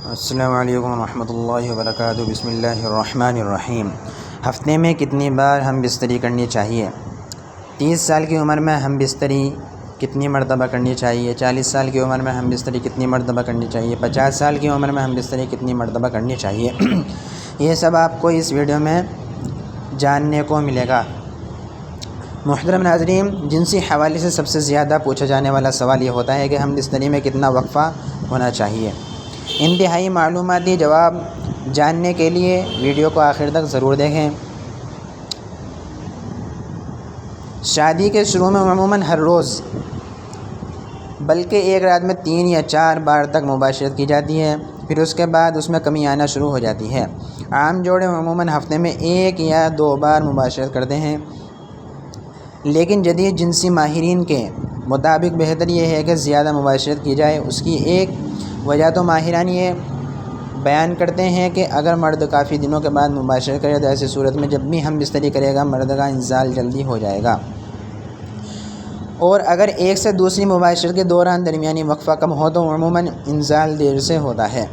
السلام علیکم ورحمۃ اللہ وبرکاتہ۔ بسم اللہ الرحمن الرحیم۔ ہفتے میں کتنی بار ہم بستری کرنی چاہیے؟ 30 سال کی عمر میں ہم بستری کتنی مرتبہ کرنی چاہیے؟ 40 سال کی عمر میں ہم بستری کتنی مرتبہ کرنی چاہیے؟ 50 سال کی عمر میں ہم بستری کتنی مرتبہ کرنی چاہیے؟ یہ سب آپ کو اس ویڈیو میں جاننے کو ملے گا۔ محترم ناظرین، جنسی حوالے سے سب سے زیادہ پوچھا جانے والا سوال یہ ہوتا ہے کہ ہم بستری میں کتنا وقفہ ہونا چاہیے۔ انتہائی معلوماتی جواب جاننے کے لیے ویڈیو کو آخر تک ضرور دیکھیں۔ شادی کے شروع میں عموماً ہر روز بلکہ ایک رات میں 3 یا 4 بار تک مباشرت کی جاتی ہے، پھر اس کے بعد اس میں کمی آنا شروع ہو جاتی ہے۔ عام جوڑے عموماً ہفتے میں 1 یا 2 بار مباشرت کرتے ہیں، لیکن جدید جنسی ماہرین کے مطابق بہتر یہ ہے کہ زیادہ مباشرت کی جائے۔ اس کی ایک وجہ تو ماہران یہ بیان کرتے ہیں کہ اگر مرد کافی دنوں کے بعد مباشرت کرے تو ایسی صورت میں جب بھی ہم بستری کرے گا مرد کا انزال جلدی ہو جائے گا، اور اگر ایک سے دوسری مباشرت کے دوران درمیانی وقفہ کم ہو تو عموماً انزال دیر سے ہوتا ہے،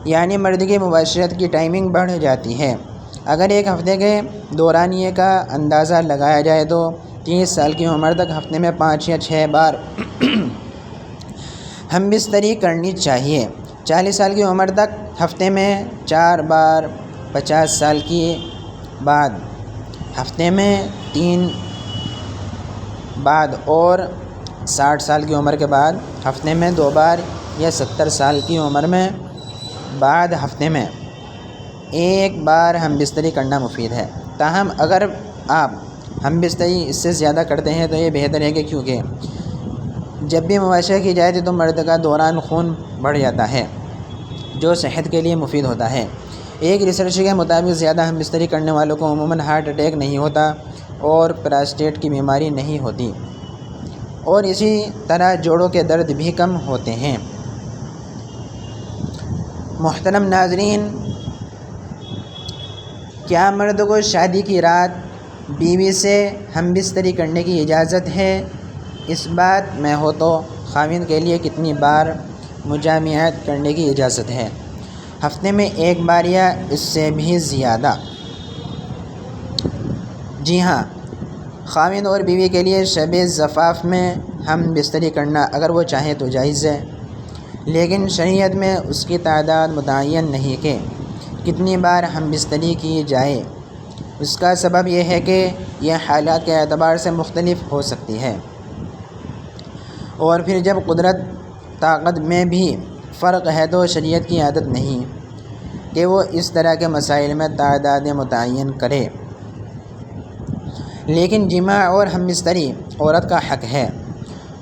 یعنی مرد کی مباشرت کی ٹائمنگ بڑھ جاتی ہے۔ اگر ایک ہفتے کے دورانیے کا اندازہ لگایا جائے تو 30 سال کی عمر تک ہفتے میں 5 یا 6 بار ہم بستری کرنی چاہیے۔ 40 سال کی عمر تک ہفتے میں 4 بار، 50 سال کے بعد ہفتے میں 3 بعد، اور 60 سال کی عمر کے بعد ہفتے میں 2 بار، یا 70 سال کی عمر میں بعد ہفتے میں 1 بار ہم بستری کرنا مفید ہے۔ تاہم اگر آپ ہم بستری اس سے زیادہ کرتے ہیں تو یہ بہتر ہے کہ کیونکہ جب بھی مباشرت کی جائے تو مرد کا دوران خون بڑھ جاتا ہے جو صحت کے لیے مفید ہوتا ہے۔ ایک ریسرچ کے مطابق زیادہ ہم بستری کرنے والوں کو عموماً ہارٹ اٹیک نہیں ہوتا اور پراسٹیٹ کی بیماری نہیں ہوتی، اور اسی طرح جوڑوں کے درد بھی کم ہوتے ہیں۔ محترم ناظرین، کیا مرد کو شادی کی رات بیوی سے ہم بستری کرنے کی اجازت ہے؟ اس بات میں ہو تو خاوند کے لیے کتنی بار مجامعت کرنے کی اجازت ہے؟ ہفتے میں 1 بار یا اس سے بھی زیادہ؟ جی ہاں، خاوند اور بیوی کے لیے شب زفاف میں ہم بستری کرنا اگر وہ چاہیں تو جائز ہے، لیکن شریعت میں اس کی تعداد متعین نہیں کہ کتنی بار ہم بستری کی جائے۔ اس کا سبب یہ ہے کہ یہ حالات کے اعتبار سے مختلف ہو سکتی ہے، اور پھر جب قدرت طاقت میں بھی فرق ہے تو شریعت کی عادت نہیں کہ وہ اس طرح کے مسائل میں تعداد متعین کرے، لیکن جماع اور ہم بستری عورت کا حق ہے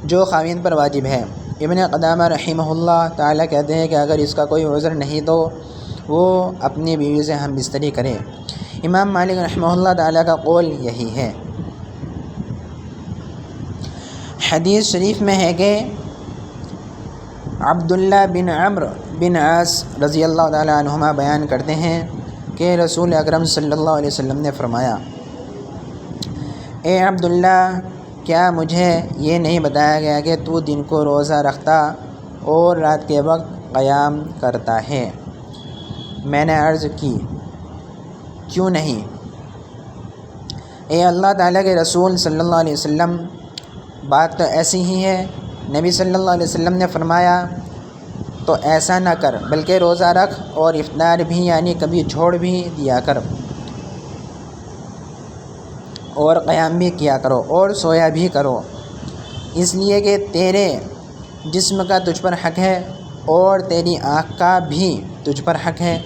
جو خاوند پر واجب ہے۔ ابن قدامہ رحمہ اللہ تعالیٰ کہتے ہیں کہ اگر اس کا کوئی عذر نہیں تو وہ اپنی بیوی سے ہم بستری کرے۔ امام مالک رحمہ اللہ تعالیٰ کا قول یہی ہے۔ حدیث شریف میں ہے کہ عبداللہ بن عمرو بن عاص رضی اللہ تعالیٰ عنہما بیان کرتے ہیں کہ رسول اکرم صلی اللہ علیہ وسلم نے فرمایا، اے عبداللہ، کیا مجھے یہ نہیں بتایا گیا کہ تو دن کو روزہ رکھتا اور رات کے وقت قیام کرتا ہے؟ میں نے عرض کی، کیوں نہیں؟ اے اللہ تعالیٰ کے رسول صلی اللہ علیہ وسلم، بات تو ایسی ہی ہے۔ نبی صلی اللہ علیہ وسلم نے فرمایا، تو ایسا نہ کر بلکہ روزہ رکھ اور افطار بھی، یعنی کبھی چھوڑ بھی دیا کر، اور قیام بھی کیا کرو اور سویا بھی کرو، اس لیے کہ تیرے جسم کا تجھ پر حق ہے، اور تیری آنکھ کا بھی تجھ پر حق ہے،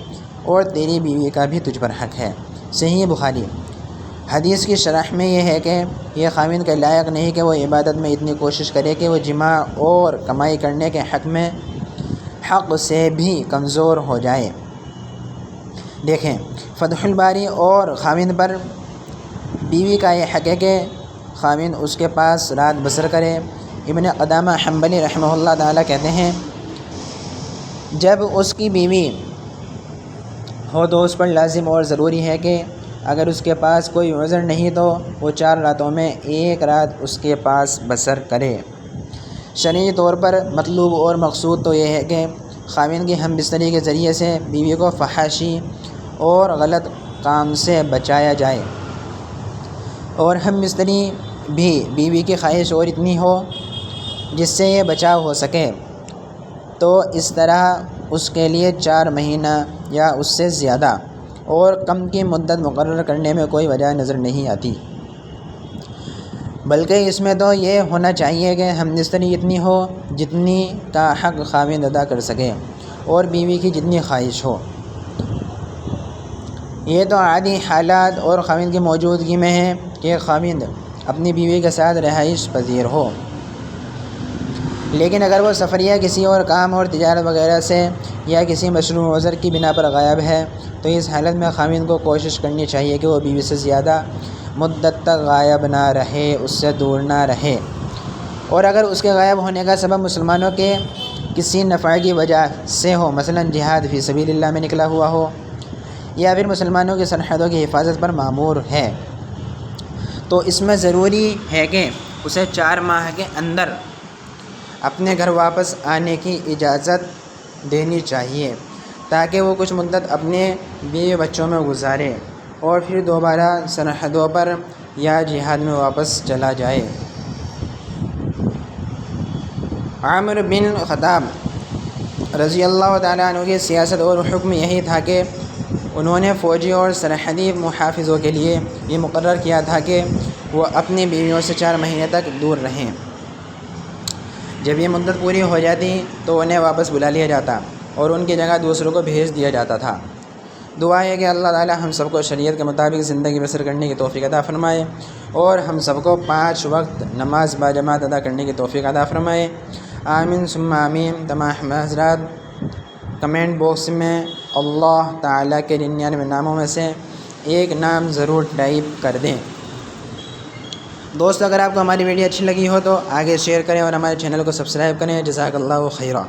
اور تیری بیوی کا بھی تجھ پر حق ہے۔ صحیح بخاری۔ حدیث کی شرح میں یہ ہے کہ یہ خاوند کے لائق نہیں کہ وہ عبادت میں اتنی کوشش کرے کہ وہ جماع اور کمائی کرنے کے حق سے بھی کمزور ہو جائے۔ دیکھیں فتح الباری، اور خاوند پر بیوی کا یہ حق ہے کہ خاوند اس کے پاس رات بسر کرے۔ ابن قدامہ حنبلی رحمہ اللہ تعالیٰ کہتے ہیں، جب اس کی بیوی ہو تو اس پر لازم اور ضروری ہے کہ اگر اس کے پاس کوئی عذر نہیں تو وہ 4 راتوں میں 1 رات اس کے پاس بسر کرے۔ شرعی طور پر مطلوب اور مقصود تو یہ ہے کہ خاوند کی ہم بستری کے ذریعے سے بیوی کو فحاشی اور غلط کام سے بچایا جائے، اور ہم بستری بھی بیوی کی خواہش اور اتنی ہو جس سے یہ بچاؤ ہو سکے، تو اس طرح اس کے لیے 4 مہینہ یا اس سے زیادہ اور کم کی مدت مقرر کرنے میں کوئی وجہ نظر نہیں آتی، بلکہ اس میں تو یہ ہونا چاہیے کہ ہم بستری اتنی ہو جتنی کا حق خاوند ادا کر سکے اور بیوی کی جتنی خواہش ہو۔ یہ تو عادی حالات اور خاوند کی موجودگی میں ہے کہ خاوند اپنی بیوی کے ساتھ رہائش پذیر ہو، لیکن اگر وہ سفر یا کسی اور کام اور تجارت وغیرہ سے یا کسی مشروع عذر کی بنا پر غائب ہے، تو اس حالت میں خاوند کو کوشش کرنی چاہیے کہ وہ بیوی سے زیادہ مدت تک غائب نہ رہے، اس سے دور نہ رہے، اور اگر اس کے غائب ہونے کا سبب مسلمانوں کے کسی نفع کی وجہ سے ہو، مثلا جہاد فی سبیل اللہ میں نکلا ہوا ہو یا پھر مسلمانوں کی سرحدوں کی حفاظت پر مامور ہے، تو اس میں ضروری ہے کہ اسے 4 ماہ کے اندر اپنے گھر واپس آنے کی اجازت دینی چاہیے، تاکہ وہ کچھ مدت اپنے بیوی بچوں میں گزارے اور پھر دوبارہ سرحدوں پر یا جہاد میں واپس چلا جائے۔ عامر بن خطاب رضی اللہ تعالیٰ عنہ کی سیاست اور حکم یہی تھا کہ انہوں نے فوجی اور سرحدی محافظوں کے لیے یہ مقرر کیا تھا کہ وہ اپنی بیویوں سے 4 مہینے تک دور رہیں۔ جب یہ مدت پوری ہو جاتی تو انہیں واپس بلا لیا جاتا اور ان کی جگہ دوسروں کو بھیج دیا جاتا تھا۔ دعا ہے کہ اللہ تعالی ہم سب کو شریعت کے مطابق زندگی بسر کرنے کی توفیق عطا فرمائے اور ہم سب کو 5 وقت نماز باجماعت ادا کرنے کی توفیق عطا فرمائے۔ آمین ثم آمین۔ تمام حضرات کمنٹ باکس میں اللہ تعالیٰ کے 99 ناموں میں سے ایک نام ضرور ٹائپ کر دیں۔ دوستو اگر آپ کو ہماری ویڈیو اچھی لگی ہو تو آگے شیئر کریں اور ہمارے چینل کو سبسکرائب کریں۔ جزاک اللہ خیرہ۔